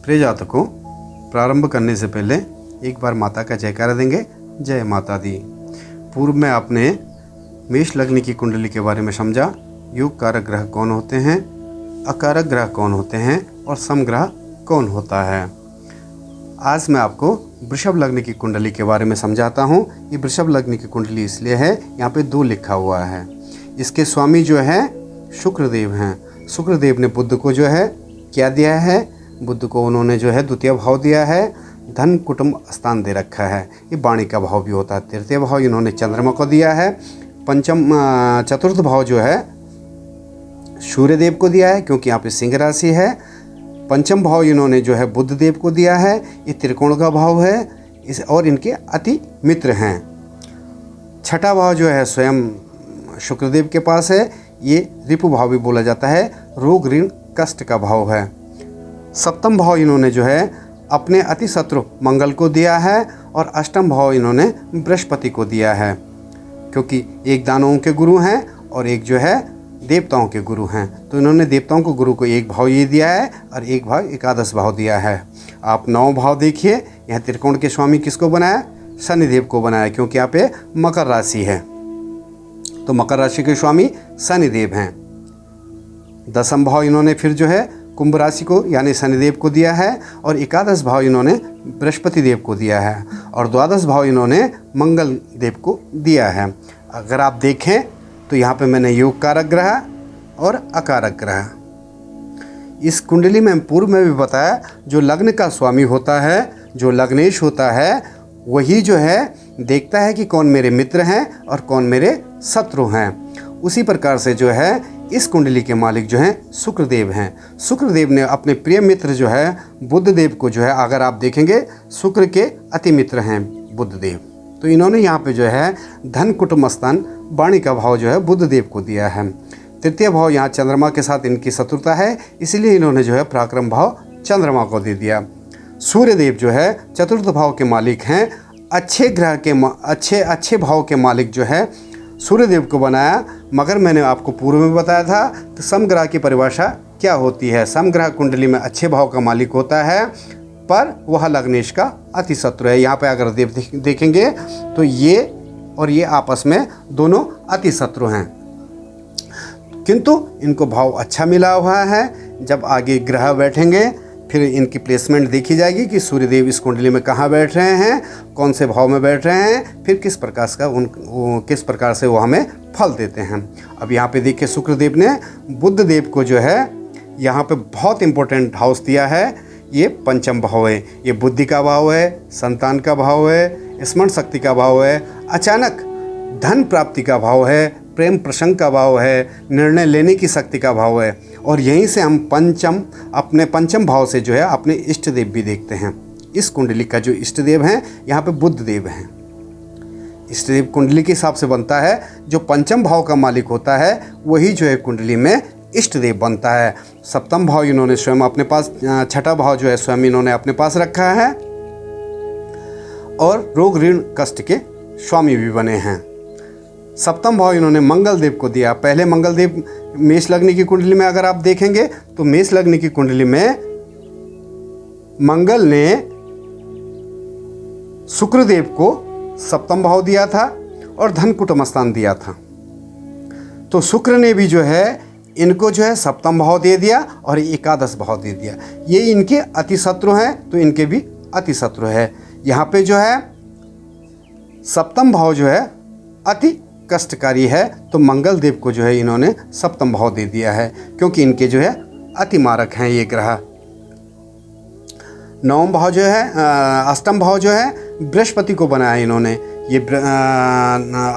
प्रिय जातकों, प्रारंभ करने से पहले एक बार माता का जयकारा देंगे। जय माता दी। पूर्व में आपने मेष लग्न की कुंडली के बारे में समझा। योग कारक ग्रह कौन होते हैं, अकारक ग्रह कौन होते हैं और समग्रह कौन होता है। आज मैं आपको वृषभ लग्न की कुंडली के बारे में समझाता हूँ। ये वृषभ लग्न की कुंडली इसलिए है, यहाँ पे 2 लिखा हुआ है। इसके स्वामी जो है शुक्रदेव हैं। शुक्रदेव ने बुध को जो है क्या दिया है, बुध को उन्होंने जो है द्वितीय भाव दिया है, धन कुटुंब स्थान दे रखा है। ये वाणी का भाव भी होता है। तृतीय भाव इन्होंने चंद्रमा को दिया है। चतुर्थ भाव जो है सूर्यदेव को दिया है, क्योंकि यहाँ पे सिंह राशि है। पंचम भाव इन्होंने जो है बुध देव को दिया है। ये त्रिकोण का भाव है और इनके अति मित्र हैं। छठा भाव जो है स्वयं शुक्रदेव के पास है। ये रिपु भाव भी बोला जाता है, रोग ऋण कष्ट का भाव है। सप्तम भाव इन्होंने जो है अपने अति शत्रु मंगल को दिया है और अष्टम भाव इन्होंने बृहस्पति को दिया है, क्योंकि एक दानवों के गुरु हैं और एक जो है देवताओं के गुरु हैं। तो इन्होंने देवताओं को गुरु को एक भाव ये दिया है और एक भाव एकादश भाव दिया है। आप 9 भाव देखिए। यहाँ त्रिकोण के स्वामी किसको बनाया, शनिदेव को बनाया, क्योंकि यहाँ पे मकर राशि है। तो मकर राशि के स्वामी शनिदेव हैं। दसम भाव इन्होंने फिर जो है कुंभ राशि को यानी शनिदेव को दिया है और एकादश भाव इन्होंने बृहस्पति देव को दिया है और द्वादश भाव इन्होंने मंगल देव को दिया है। अगर आप देखें तो यहाँ पे मैंने योग कारक ग्रह और अकारक ग्रह इस कुंडली में पूर्व में भी बताया। जो लग्न का स्वामी होता है, जो लग्नेश होता है, वही जो है देखता है कि कौन मेरे मित्र हैं और कौन मेरे शत्रु हैं। उसी प्रकार से जो है इस कुंडली के मालिक जो हैं शुक्रदेव हैं। शुक्रदेव ने अपने प्रिय मित्र जो है बुधदेव को जो है, अगर आप देखेंगे शुक्र के अति मित्र हैं बुधदेव, तो इन्होंने यहाँ पे जो है धन कुटुंब स्थान वाणी का भाव जो है बुधदेव को दिया है। तृतीय भाव यहाँ चंद्रमा के साथ इनकी शत्रुता है, इसलिए इन्होंने जो है पराक्रम भाव चंद्रमा को दे दिया। सूर्यदेव जो है चतुर्थ भाव के मालिक हैं। अच्छे ग्रह के अच्छे भाव के मालिक जो है सूर्यदेव को बनाया। मगर मैंने आपको पूर्व में बताया था कि समग्रह की परिभाषा क्या होती है। समग्रह कुंडली में अच्छे भाव का मालिक होता है, पर वह लग्नेश का अति शत्रु है। यहाँ पे अगर देखेंगे तो ये और ये आपस में दोनों अति शत्रु हैं, किंतु इनको भाव अच्छा मिला हुआ है। जब आगे ग्रह बैठेंगे फिर इनकी प्लेसमेंट देखी जाएगी कि सूर्यदेव इस कुंडली में कहाँ बैठ रहे हैं, कौन से भाव में बैठ रहे हैं, फिर किस प्रकार से वो हमें फल देते हैं। अब यहाँ पे देखिए शुक्रदेव ने बुध देव को जो है यहाँ पे बहुत इंपॉर्टेंट हाउस दिया है। ये पंचम भाव है। ये बुद्धि का भाव है, संतान का भाव है, स्मरण शक्ति का भाव है, अचानक धन प्राप्ति का भाव है, प्रेम प्रसंग का भाव है, निर्णय लेने की शक्ति का भाव है। और यहीं से हम अपने पंचम भाव से जो है अपने इष्ट देव भी देखते हैं। इस कुंडली का जो इष्ट देव हैं यहाँ पे बुध देव हैं। इष्ट देव कुंडली के हिसाब से बनता है। जो पंचम भाव का मालिक होता है वही जो है कुंडली में इष्ट देव बनता है। सप्तम भाव इन्होंने स्वयं अपने पास, छठा भाव जो है स्वयं इन्होंने अपने पास रखा है और रोग ऋण कष्ट के स्वामी भी बने हैं। सप्तम भाव इन्होंने मंगल देव को दिया। पहले मंगल देव मेष लग्न की कुंडली में अगर आप देखेंगे तो मेष लग्न की कुंडली में मंगल ने शुक्रदेव को सप्तम भाव दिया था और धन कुटुंब स्थान दिया था। तो शुक्र ने भी जो है इनको जो है सप्तम भाव दे दिया और एकादश भाव दे दिया। ये इनके अति शत्रु हैं, तो इनके भी अति शत्रु है। यहाँ पे जो है सप्तम भाव जो है अति कष्टकारी है, तो मंगल देव को जो है इन्होंने सप्तम भाव दे दिया है, क्योंकि इनके जो है अति मारक हैं ये ग्रह। नवम भाव जो है अष्टम भाव जो है बृहस्पति को बनाया इन्होंने। ये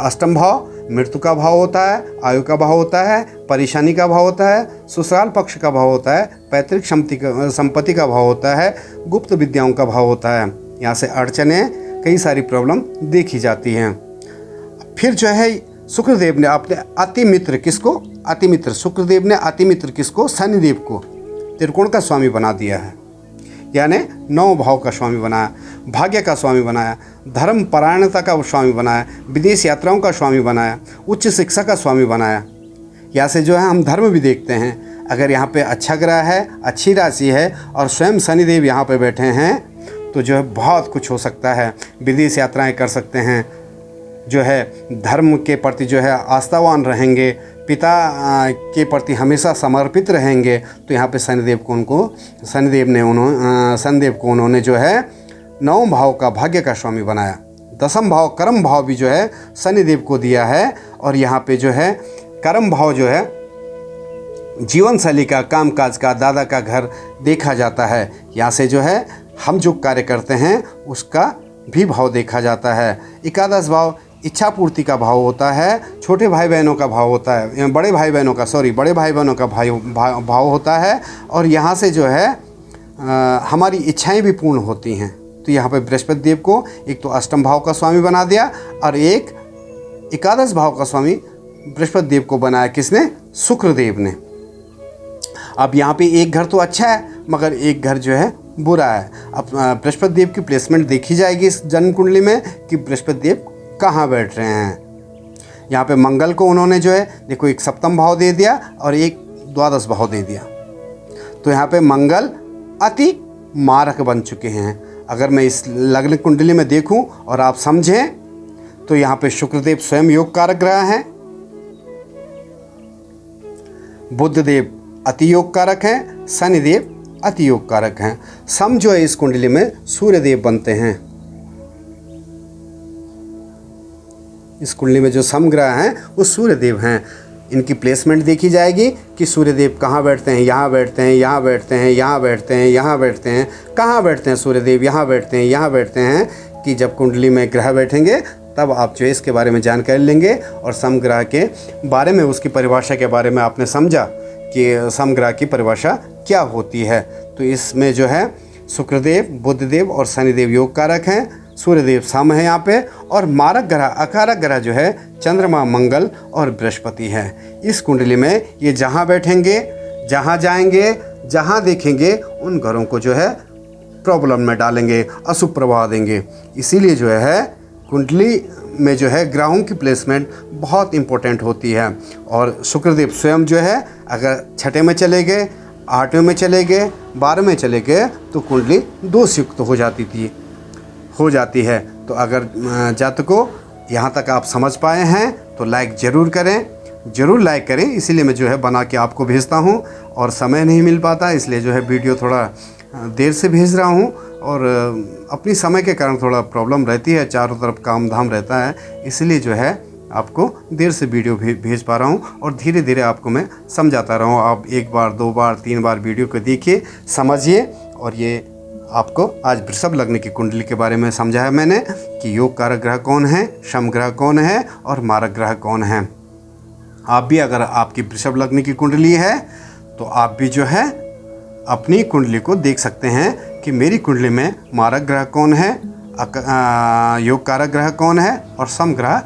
अष्टम भाव मृत्यु का भाव होता है, आयु का भाव होता है, परेशानी का भाव होता है, ससुराल पक्ष का भाव होता है, पैतृक संपत्ति का भाव होता है, गुप्त विद्याओं का भाव होता है। यहाँ से अड़चने, कई सारी प्रॉब्लम देखी जाती हैं। फिर जो है शुक्रदेव ने अपने अति मित्र किसको, अति मित्र शुक्रदेव ने अति मित्र किसको, शनिदेव को त्रिकोण का स्वामी बना दिया है। यानी 9 भाव का स्वामी बनाया, भाग्य का स्वामी बनाया, धर्म परायणता का स्वामी बनाया, विदेश यात्राओं का स्वामी बनाया, उच्च शिक्षा का स्वामी बनाया। यहाँ से जो है हम धर्म भी देखते हैं। अगर यहाँ पे अच्छा ग्रह है, अच्छी राशि है और स्वयं शनिदेव यहाँ पे बैठे हैं तो जो है बहुत कुछ हो सकता है। विदेश यात्राएं कर सकते हैं, जो है धर्म के प्रति जो है आस्थावान रहेंगे, पिता के प्रति हमेशा समर्पित रहेंगे। तो यहाँ पे शनिदेव को उन्होंने जो है 9 भाव का भाग्य का स्वामी बनाया। 10th भाव कर्म भाव भी जो है शनिदेव को दिया है। और यहाँ पे जो है कर्म भाव जो है जीवन शैली का, कामकाज का, दादा का घर देखा जाता है। यहाँ से जो है हम जो कार्य करते हैं उसका भी भाव देखा जाता है। 11 भाव इच्छा पूर्ति का भाव होता है, छोटे भाई बहनों का भाव होता है, बड़े भाई बहनों का भाव होता है। और यहाँ से जो है हमारी इच्छाएं भी पूर्ण होती हैं। तो यहाँ पे बृहस्पति देव को एक तो 8th भाव का स्वामी बना दिया और एक 11 भाव का स्वामी बृहस्पति देव को बनाया। किसने? शुक्रदेव ने। अब यहाँ पे एक घर तो अच्छा है मगर एक घर जो है बुरा है। अब बृहस्पति देव की प्लेसमेंट देखी जाएगी इस जन्म कुंडली में कि बृहस्पति देव कहाँ बैठ रहे हैं। यहाँ पे मंगल को उन्होंने जो है देखो एक 7th भाव दे दिया और एक 12th भाव दे दिया। तो यहाँ पे मंगल अति मारक बन चुके हैं। अगर मैं इस लग्न कुंडली में देखूं और आप समझें तो यहाँ पे शुक्रदेव स्वयं योग कारक ग्रह हैं, बुध देव अति योग कारक हैं, शनिदेव अति योग कारक हैं। सम जो है इस कुंडली में सूर्यदेव बनते हैं। इस कुंडली में जो सम ग्रह हैं वो सूर्यदेव हैं। इनकी प्लेसमेंट देखी जाएगी कि सूर्यदेव कहाँ बैठते हैं, यहाँ बैठते हैं, यहाँ बैठते हैं, यहाँ बैठते हैं, यहाँ बैठते हैं, कहाँ बैठते हैं सूर्यदेव, यहाँ बैठते हैं, यहाँ बैठते हैं। कि जब कुंडली में ग्रह बैठेंगे तब आप जो है इसके बारे में जानकारी लेंगे। और सम ग्रह के बारे में, उसकी परिभाषा के बारे में आपने समझा कि सम ग्रह की परिभाषा क्या होती है। तो इसमें जो है शुक्रदेव, बुधदेव और शनिदेव योग कारक हैं, सूर्यदेव सम है यहाँ पे। और मारक ग्रह, अकारक ग्रह जो है चंद्रमा, मंगल और बृहस्पति है। इस कुंडली में ये जहाँ बैठेंगे, जहाँ जाएंगे, जहाँ देखेंगे उन घरों को जो है प्रॉब्लम में डालेंगे, अशुभ प्रभाव देंगे। इसीलिए जो है कुंडली में जो है ग्रहों की प्लेसमेंट बहुत इम्पोर्टेंट होती है। और शुक्रदेव स्वयं जो है अगर 6ठे में चले गए, 8वें में चले गए, 12वें में चले गए तो कुंडली दोषयुक्त हो जाती है। तो अगर जातकों यहाँ तक आप समझ पाए हैं तो लाइक ज़रूर लाइक करें। इसीलिए मैं जो है बना के आपको भेजता हूँ और समय नहीं मिल पाता, इसलिए जो है वीडियो थोड़ा देर से भेज रहा हूँ। और अपनी समय के कारण थोड़ा प्रॉब्लम रहती है, चारों तरफ काम धाम रहता है, इसलिए जो है आपको देर से वीडियो भेज पा रहा हूँ। और धीरे धीरे आपको मैं समझाता रहूँ। आप 1 बार, 2 बार, 3 बार वीडियो को देखिए, समझिए। और ये आपको आज वृषभ लग्न की कुंडली के बारे में समझाया मैंने कि योग कारक ग्रह कौन है, शम ग्रह कौन है और मारक ग्रह कौन है। आप भी अगर आपकी वृषभ लग्न की कुंडली है तो आप भी जो है अपनी कुंडली को देख सकते हैं कि मेरी कुंडली में मारक ग्रह कौन है, योग कारक ग्रह कौन है और सम ग्रह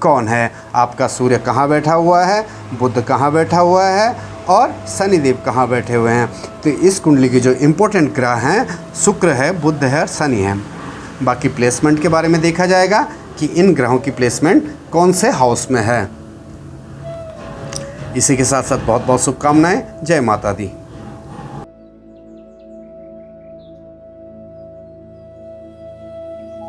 कौन है। आपका सूर्य कहाँ बैठा हुआ है, बुध कहाँ बैठा हुआ है और शनिदेव कहाँ बैठे हुए हैं। तो इस कुंडली के जो इम्पोर्टेंट ग्रह हैं शुक्र है, बुध है और शनि है। बाकी प्लेसमेंट के बारे में देखा जाएगा कि इन ग्रहों की प्लेसमेंट कौन से हाउस में है। इसी के साथ साथ बहुत बहुत शुभकामनाएं। जय माता दी।